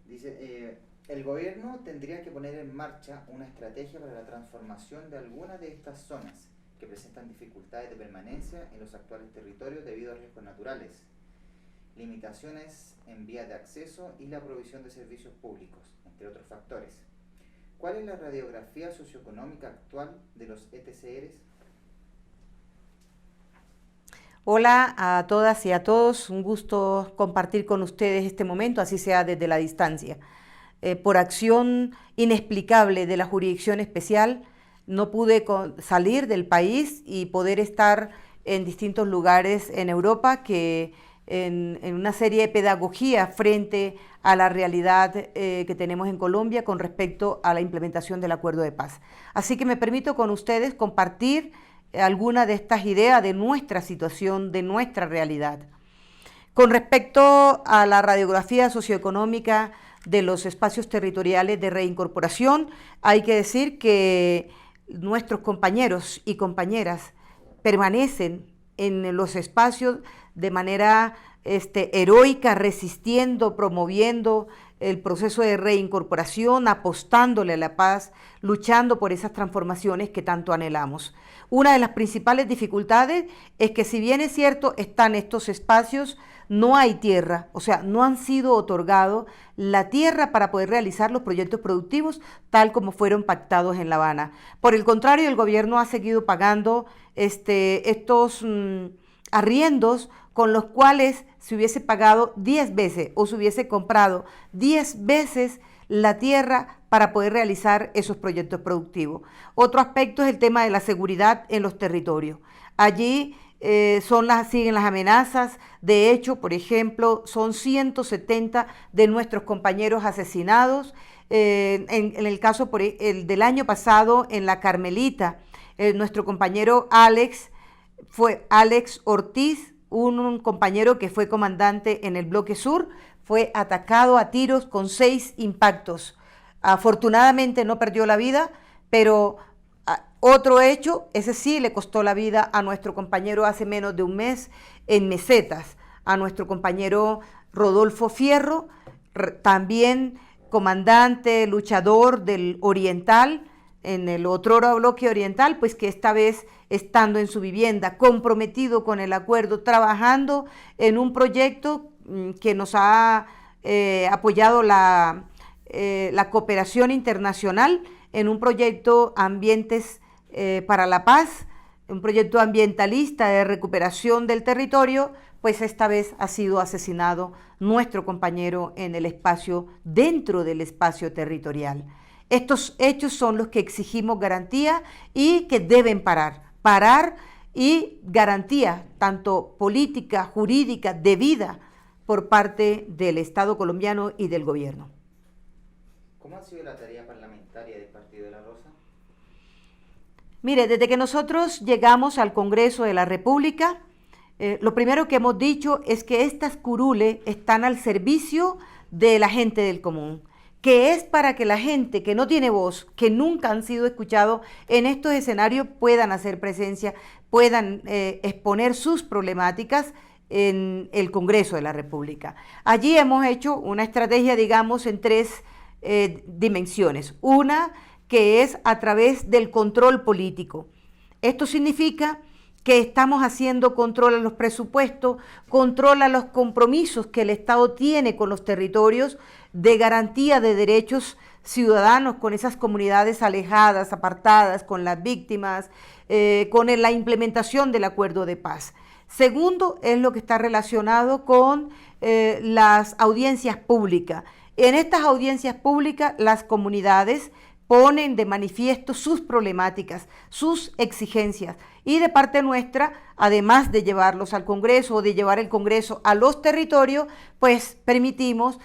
Dice, el gobierno tendría que poner en marcha una estrategia para la transformación de algunas de estas zonas que presentan dificultades de permanencia en los actuales territorios debido a riesgos naturales, limitaciones en vías de acceso y la provisión de servicios públicos, entre otros factores. ¿Cuál es la radiografía socioeconómica actual de los ETCRs? Hola a todas y a todos, un gusto compartir con ustedes este momento, así sea desde la distancia. Por acción inexplicable de la jurisdicción especial, no pude salir del país y poder estar en distintos lugares en Europa que en una serie de pedagogía frente a la realidad que tenemos en Colombia con respecto a la implementación del acuerdo de paz. Así que me permito con ustedes compartir alguna de estas ideas de nuestra situación, de nuestra realidad. Con respecto a la radiografía socioeconómica de los espacios territoriales de reincorporación, hay que decir que nuestros compañeros y compañeras permanecen en los espacios de manera heroica, resistiendo, promoviendo el proceso de reincorporación, apostándole a la paz, luchando por esas transformaciones que tanto anhelamos. Una de las principales dificultades es que, si bien es cierto, están estos espacios, no hay tierra, o sea, no han sido otorgados la tierra para poder realizar los proyectos productivos tal como fueron pactados en La Habana. Por el contrario, el gobierno ha seguido pagando estos arriendos con los cuales se hubiese pagado 10 veces o se hubiese comprado 10 veces la tierra para poder realizar esos proyectos productivos. Otro aspecto es el tema de la seguridad en los territorios. Allí siguen las amenazas. De hecho, por ejemplo, son 170 de nuestros compañeros asesinados. En el caso del año pasado, en La Carmelita, nuestro compañero Alex Ortiz, un compañero que fue comandante en el bloque sur, fue atacado a tiros con 6 impactos. Afortunadamente no perdió la vida, pero otro hecho, ese sí le costó la vida a nuestro compañero hace menos de un mes en Mesetas, a nuestro compañero Rodolfo Fierro, también comandante, luchador del Oriental, en el otrora bloque oriental, pues que esta vez estando en su vivienda, comprometido con el acuerdo, trabajando en un proyecto que nos ha apoyado la cooperación internacional, en un proyecto Ambientes para la Paz, un proyecto ambientalista de recuperación del territorio, pues esta vez ha sido asesinado nuestro compañero en el espacio, dentro del espacio territorial. Estos hechos son los que exigimos garantía y que deben parar y garantía tanto política, jurídica, de vida por parte del Estado colombiano y del gobierno. ¿Cómo ha sido la tarea parlamentaria del Partido de la Rosa? Mire, desde que nosotros llegamos al Congreso de la República, lo primero que hemos dicho es que estas curules están al servicio de la gente del común, que es para que la gente que no tiene voz, que nunca han sido escuchados en estos escenarios, puedan hacer presencia, puedan exponer sus problemáticas en el Congreso de la República. Allí hemos hecho una estrategia, digamos, en 3 dimensiones. Una, que es a través del control político. Esto significa que estamos haciendo control a los presupuestos, control a los compromisos que el Estado tiene con los territorios de garantía de derechos ciudadanos, con esas comunidades alejadas, apartadas, con las víctimas, con la implementación del acuerdo de paz. Segundo, es lo que está relacionado con las audiencias públicas. En estas audiencias públicas, las comunidades ponen de manifiesto sus problemáticas, sus exigencias, y de parte nuestra, además de llevarlos al Congreso o de llevar el Congreso a los territorios, pues permitimos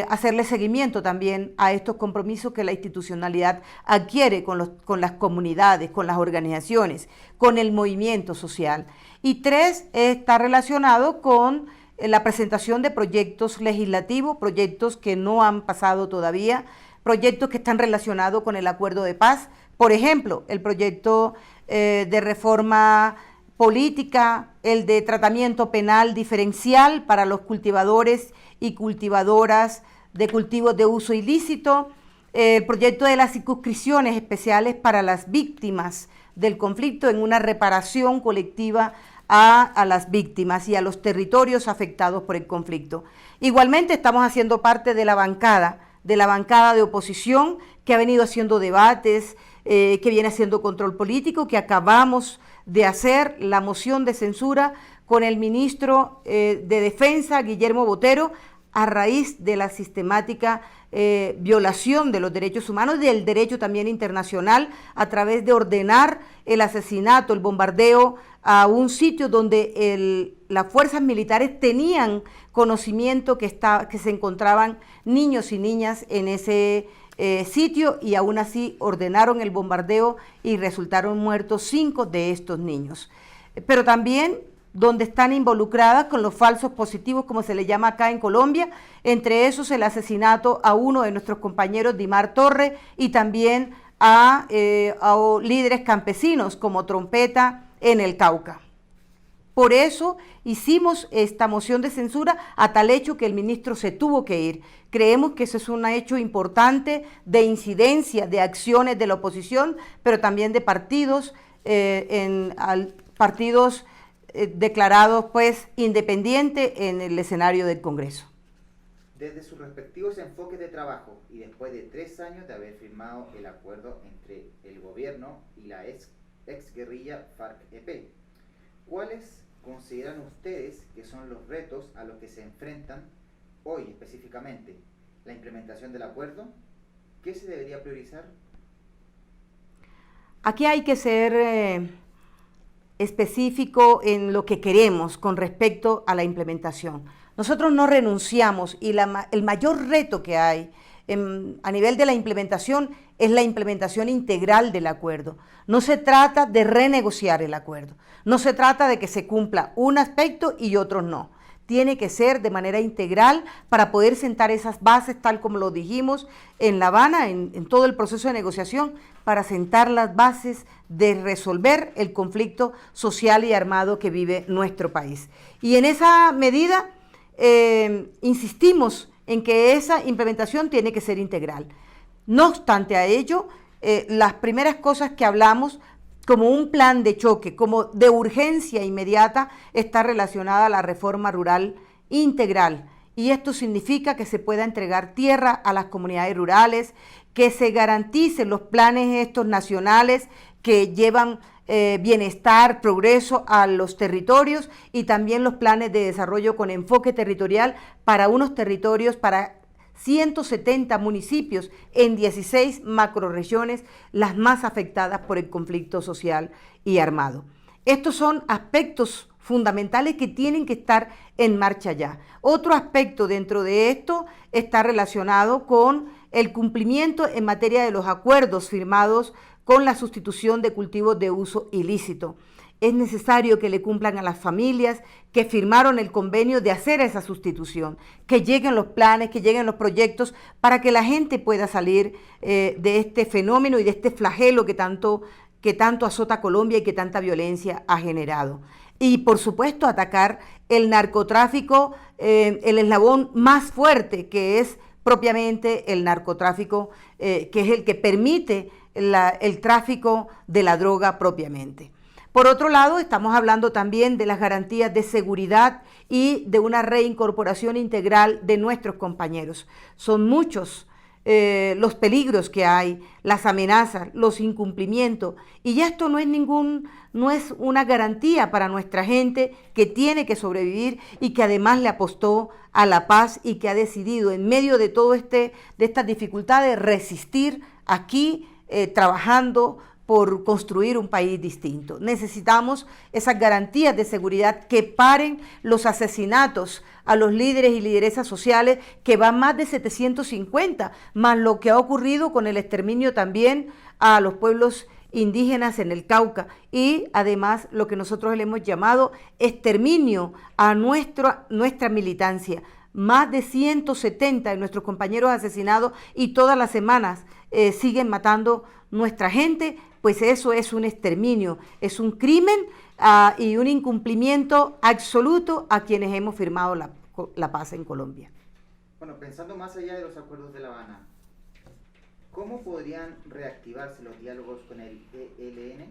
hacerle seguimiento también a estos compromisos que la institucionalidad adquiere con las comunidades, con las organizaciones, con el movimiento social. Y 3, está relacionado con la presentación de proyectos legislativos, proyectos que no han pasado todavía, proyectos que están relacionados con el acuerdo de paz. Por ejemplo, el proyecto de reforma política, el de tratamiento penal diferencial para los cultivadores y cultivadoras de cultivos de uso ilícito, el proyecto de las circunscripciones especiales para las víctimas del conflicto en una reparación colectiva a las víctimas y a los territorios afectados por el conflicto. Igualmente estamos haciendo parte de la bancada de oposición que ha venido haciendo debates, que viene haciendo control político, que acabamos de hacer la moción de censura con el ministro de Defensa, Guillermo Botero, a raíz de la sistemática violación de los derechos humanos, del derecho también internacional, a través de ordenar el asesinato, el bombardeo a un sitio donde las fuerzas militares tenían conocimiento que se encontraban niños y niñas en ese sitio, y aún así ordenaron el bombardeo y resultaron muertos 5 de estos niños. Pero también donde están involucradas con los falsos positivos, como se le llama acá en Colombia, entre esos el asesinato a uno de nuestros compañeros, Dimar Torre, y también a líderes campesinos como Trompeta en el Cauca. Por eso hicimos esta moción de censura, a tal hecho que el ministro se tuvo que ir. Creemos que ese es un hecho importante de incidencia de acciones de la oposición, pero también de partidos, partidos declarados pues independientes en el escenario del Congreso. Desde sus respectivos enfoques de trabajo y después de 3 años de haber firmado el acuerdo entre el gobierno y la ex guerrilla FARC-EP, ¿cuáles consideran ustedes que son los retos a los que se enfrentan hoy específicamente? ¿La implementación del acuerdo? ¿Qué se debería priorizar? Aquí hay que ser específico en lo que queremos con respecto a la implementación. Nosotros no renunciamos, y el mayor reto que hay a nivel de la implementación es la implementación integral del acuerdo. No se trata de renegociar el acuerdo, no se trata de que se cumpla un aspecto y otros no. Tiene que ser de manera integral para poder sentar esas bases, tal como lo dijimos en La Habana, en todo el proceso de negociación, para sentar las bases de resolver el conflicto social y armado que vive nuestro país. Y en esa medida insistimos en que esa implementación tiene que ser integral. No obstante a ello, las primeras cosas que hablamos como un plan de choque, como de urgencia inmediata, está relacionada a la reforma rural integral. Y esto significa que se pueda entregar tierra a las comunidades rurales, que se garanticen los planes estos nacionales que llevan bienestar, progreso a los territorios, y también los planes de desarrollo con enfoque territorial para unos territorios, para 170 municipios en 16 macrorregiones, las más afectadas por el conflicto social y armado. Estos son aspectos fundamentales que tienen que estar en marcha ya. Otro aspecto dentro de esto está relacionado con el cumplimiento en materia de los acuerdos firmados con la sustitución de cultivos de uso ilícito. Es necesario que le cumplan a las familias que firmaron el convenio de hacer esa sustitución, que lleguen los planes, que lleguen los proyectos, para que la gente pueda salir de este fenómeno y de este flagelo que tanto azota a Colombia y que tanta violencia ha generado. Y por supuesto atacar el narcotráfico, el eslabón más fuerte, que es propiamente el narcotráfico, que es el que permite el tráfico de la droga propiamente. Por otro lado, estamos hablando también de las garantías de seguridad y de una reincorporación integral de nuestros compañeros. Son muchos los peligros que hay, las amenazas, los incumplimientos, y ya esto no es una garantía para nuestra gente que tiene que sobrevivir y que además le apostó a la paz y que ha decidido en medio de todo de estas dificultades resistir aquí trabajando por construir un país distinto. Necesitamos esas garantías de seguridad que paren los asesinatos a los líderes y lideresas sociales, que van más de 750, más lo que ha ocurrido con el exterminio también a los pueblos indígenas en el Cauca, y además lo que nosotros le hemos llamado exterminio a nuestra militancia. Más de 170 de nuestros compañeros asesinados, y todas las semanas siguen matando nuestra gente. Pues eso es un exterminio, es un crimen y un incumplimiento absoluto a quienes hemos firmado la paz en Colombia. Bueno, pensando más allá de los acuerdos de La Habana, ¿cómo podrían reactivarse los diálogos con el ELN?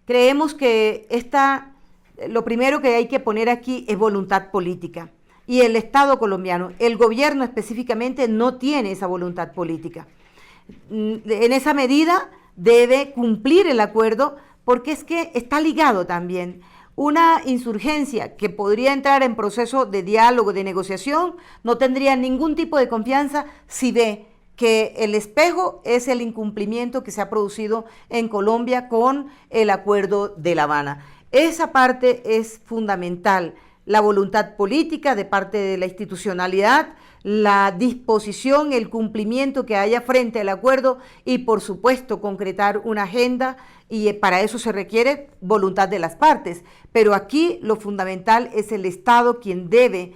Creemos que lo primero que hay que poner aquí es voluntad política. Y el Estado colombiano, el gobierno específicamente, no tiene esa voluntad política. En esa medida debe cumplir el acuerdo, porque es que está ligado también. Una insurgencia que podría entrar en proceso de diálogo, de negociación, no tendría ningún tipo de confianza si ve que el espejo es el incumplimiento que se ha producido en Colombia con el acuerdo de La Habana. Esa parte es fundamental, la voluntad política de parte de la institucionalidad, la disposición, el cumplimiento que haya frente al acuerdo y, por supuesto, concretar una agenda, y para eso se requiere voluntad de las partes. Pero aquí lo fundamental es el Estado quien debe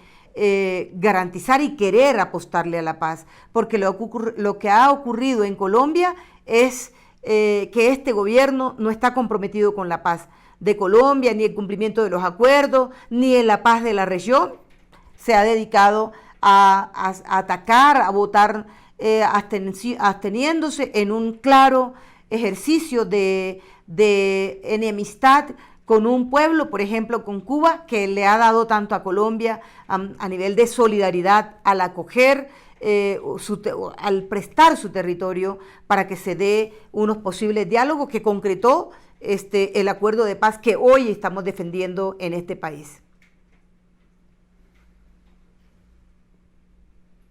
garantizar y querer apostarle a la paz, porque lo que ha ocurrido en Colombia es que este gobierno no está comprometido con la paz de Colombia, ni el cumplimiento de los acuerdos, ni en la paz de la región. Se ha dedicado a atacar, a votar absteniéndose en un claro ejercicio de enemistad con un pueblo, por ejemplo, con Cuba, que le ha dado tanto a Colombia a nivel de solidaridad al acoger, al prestar su territorio para que se dé unos posibles diálogos que concretó el acuerdo de paz que hoy estamos defendiendo en este país.